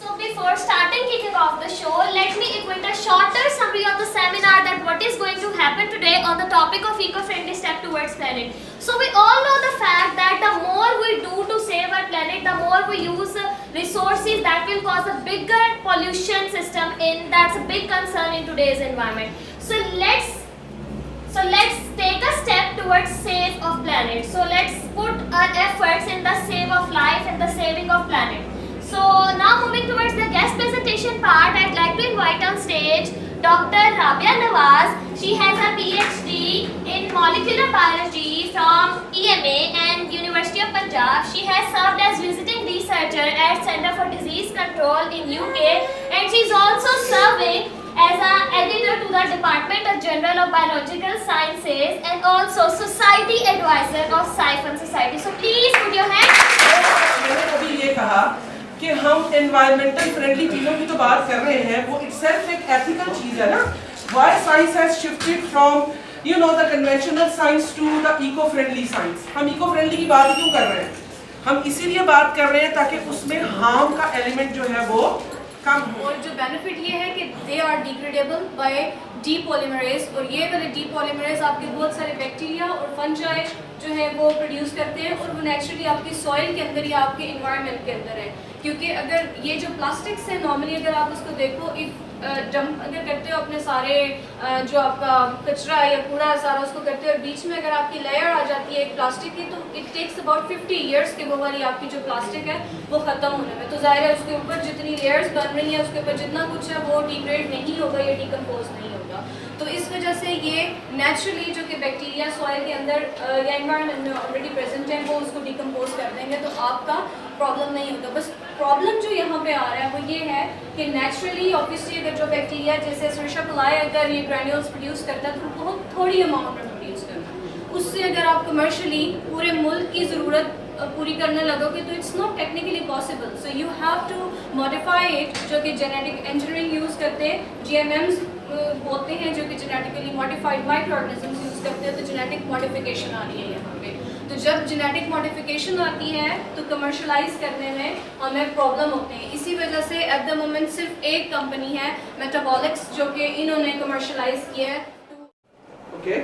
So before starting kicking off the show, let me equate a shorter summary of the seminar that what is going to happen today on the topic of eco-friendly step towards planet. So we all know the fact that the more we do to save our planet, the more we use resources, that will cause a bigger pollution system that's a big concern in today's environment. So let's take a step towards save of planet. So let's put our efforts in the save of life and the saving of planet. So now moving towards the guest presentation part, I'd like to invite on stage Dr. Rabia Nawaz. She has a PhD in molecular biology from EMA and University of Punjab. She has served as visiting researcher at Center for Disease Control in UK, and she's also serving as an editor to the Department of Journal of Biological Sciences and also Society Advisor of Sci-Fi Society. So please put your hands. मैंने अभी ये कहा कि हम environmental friendly चीज़ों की तो बात कर रहे हैं, वो इटसेल्फ एक एथिकल चीज़ है ना. Why science has shifted from the conventional science to the eco-friendly science. हम eco-friendly की बात क्यों कर रहे हैं? हम इसीलिए बात कर रहे हैं ताकि उसमें हार्म का एलिमेंट जो है वो कम हो. और जो बेनिफिट ये है कि दे आर डिग्रेडेबल बाय डीपॉलीमरेज, और ये वाले डीपॉलीमरेज आपके बहुत सारे बैक्टीरिया और फंजाई जो है वो प्रोड्यूस करते हैं, और वो नेचुरली आपकी सॉइल के अंदर या आपके इन्वायरमेंट के अंदर है. क्योंकि अगर ये जो प्लास्टिक्स है नॉर्मली अगर आप उसको देखो, इफ डंप अगर करते हो अपने सारे जो आपका कचरा या कूड़ा सारा उसको करते हो और बीच में अगर आपकी लेयर आ जाती है एक प्लास्टिक की, तो इट टेक्स अबाउट 50 ईयर्स के वो वाली आपकी जो प्लास्टिक है वो ख़त्म होने में. तो ज़ाहिर है उसके ऊपर जितनी लेयर्स बन रही है उसके ऊपर जितना कुछ है वो डिग्रेड नहीं होगा या डिकम्पोज नहीं होगा. तो इस वजह से ये नेचुरली जो कि बैक्टीरिया सॉइल के अंदर या एनवायरनमेंट में ऑलरेडी प्रेजेंट है वो उसको डिकम्पोज कर देंगे, तो आपका प्रॉब्लम नहीं होगा. बस प्रॉब्लम जो यहाँ पे आ रहा है वो ये है कि नेचुरली ऑब्वियसली अगर जो बैक्टीरिया जैसे सर्शा कलाई अगर ये ग्रैन्यूल्स प्रोड्यूस करता है तो बहुत थोड़ी अमाउंट में प्रोड्यूस करता है. उससे अगर आप कमर्शली पूरे मुल्क की ज़रूरत पूरी करने लगोगे तो it's not technically possible. So you have to modify it, जो कि जेनेटिक इंजीनियरिंग यूज़ करते हैं, GMMs होते हैं जो कि genetically modified micro organisms use करते हैं. तो जेनेटिक मॉडिफिकेशन आ रही है यहाँ पे. तो जब जेनेटिक मॉडिफिकेशन आती है तो कमर्शलाइज करने में हमें प्रॉब्लम होते हैं. इसी वजह से एट द मोमेंट सिर्फ एक कंपनी है मेटाबॉलिक्स जो कि इन्होंने कमर्शलाइज किया है. ओके,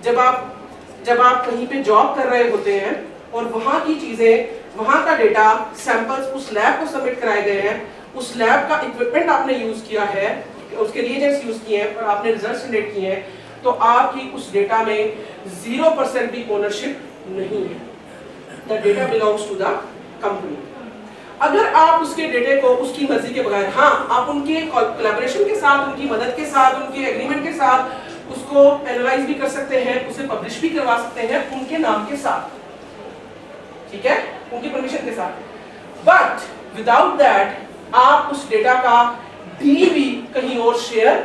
जब आप कहीं पे जॉब कर रहे होते हैं और वहाँ की चीज़ें, वहाँ का डेटा, सैंपल्स उस लैब को सबमिट कराए गए हैं, उस लैब का इक्विपमेंट आपने यूज़ किया है, उसके रिएजेंट्स यूज़ किए हैं और आपने रिजल्ट जनरेट किए हैं, तो आपकी उस डेटा में 0% भी ओनरशिप नहीं है. The data belongs to the company. अगर आप उसके डेटे को उसकी मर्जी के बगैर, हाँ आप उनके कोलैबोरेशन के साथ, उनकी मदद के साथ, उनके एग्रीमेंट के साथ उसको एनालाइज भी कर सकते हैं, उसे पब्लिश भी करवा सकते हैं उनके नाम के साथ, ठीक है, उनकी परमिशन के साथ. बट विदाउट दैट आप उस डेटा का भी कहीं और शेयर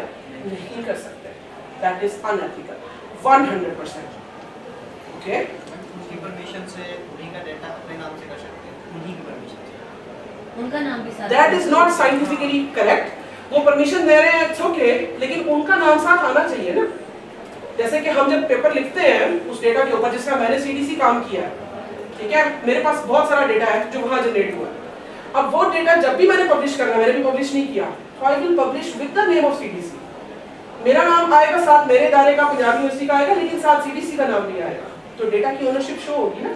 नहीं कर सकते. That is unethical, 100%. Okay? उनकी परमिशन से उन्हीं का डेटा अपने नाम से कर सकते हैं, उन्हीं की परमिशन से. उनका नाम भी साथ. That is not scientifically correct. वो परमिशन दे रहे हैं, it's okay, लेकिन उनका नाम साथ आना चाहिए ना. जैसे कि हम जब पेपर लिखते हैं उस डेटा के ऊपर, जिसका मैंने CDC काम किया है, ठीक है, मेरे पास बहुत सारा डेटा है जो वहाँ जनरेट हुआ है. अब वो डेटा जब भी मैंने पब्लिश करना, मैंने भी पब्लिश नहीं किया, तो I will publish with the name of CDC. मेरा नाम आएगा साथ, मेरे इदारे का पंजाब यूनिवर्सिटी का आएगा, लेकिन साथ CDC का नाम भी आएगा. तो डेटा की ओनरशिप शो होगी ना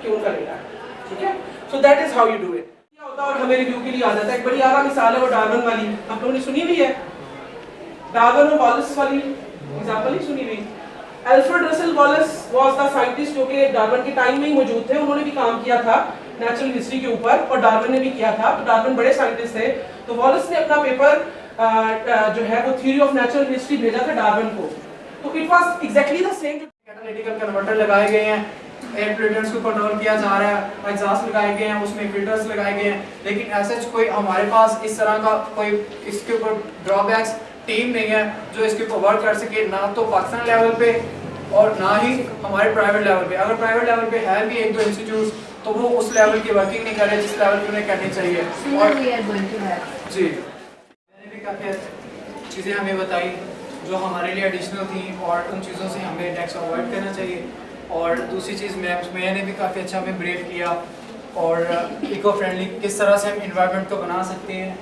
कि उनका डेटा है, ठीक है. So that is how you do it. क्या होता है और हमें रिव्यू के लिए आ जाता है. एक बड़ी आला मिसाल है वो डार्विन वाली, आप लोगों ने सुनी हुई है. डार्विन और वॉलेस वाली एग्जांपल ही सुनी हुई. Alfred Russel Wallace was the scientist जो कि डार्विन के टाइम में ही मौजूद थे. उन्होंने भी काम किया था नेचुरल हिस्ट्री के ऊपर और डार्विन ने भी किया था. तो डार्विन बड़े साइंटिस्ट थे. तो वॉलेस ने अपना पेपर जो है वो थ्योरी ऑफ नेचुरल हिस्ट्री भेजा था डार्विन को. तो it was exactly the same. Catalytical converter लगाए गए हैं एयर पोल्यूटेंट्स को कंट्रोल किया जा रहा है, एग्जॉस्ट लगाए गए हैं, उसमें फिल्टर्स लगाए गए हैं, लेकिन ऐसा कोई हमारे पास इस तरह का कोई इसके ऊपर ड्रॉबैक्स टीम नहीं है जो इसके ऊपर वर्क कर सके, ना तो पाकिस्तान लेवल पे और ना ही हमारे प्राइवेट लेवल पे। अगर प्राइवेट लेवल पे है भी एक दो इंस्टीट्यूट तो वो उस लेवल की वर्किंग नहीं कर रहे जिस लेवल पे उन्हें करनी चाहिए। और जी मैंने भी काफ़ी चीज़ें हमें बताई जो हमारे लिए एडिशनल थी और उन चीज़ों से हमें टैक्स अवॉइड करना चाहिए। और दूसरी चीज़ मैंने भी काफ़ी अच्छा हमें ब्रीफ किया और इको फ्रेंडली किस तरह से हम इन्वायरमेंट को बना सकते हैं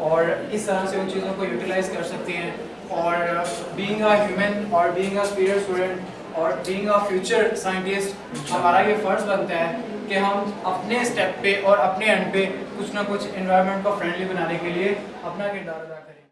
और इस तरह से उन चीज़ों को यूटिलाइज कर सकते हैं। और बीइंग अ ह्यूमन और बीइंग अ स्पिरिट स्टूडेंट और बीइंग अ फ्यूचर साइंटिस्ट हमारा ये फ़र्ज़ बनता है कि हम अपने स्टेप पे और अपने एंड पे कुछ ना कुछ इन्वायरमेंट को फ्रेंडली बनाने के लिए अपना किरदार अदा करें।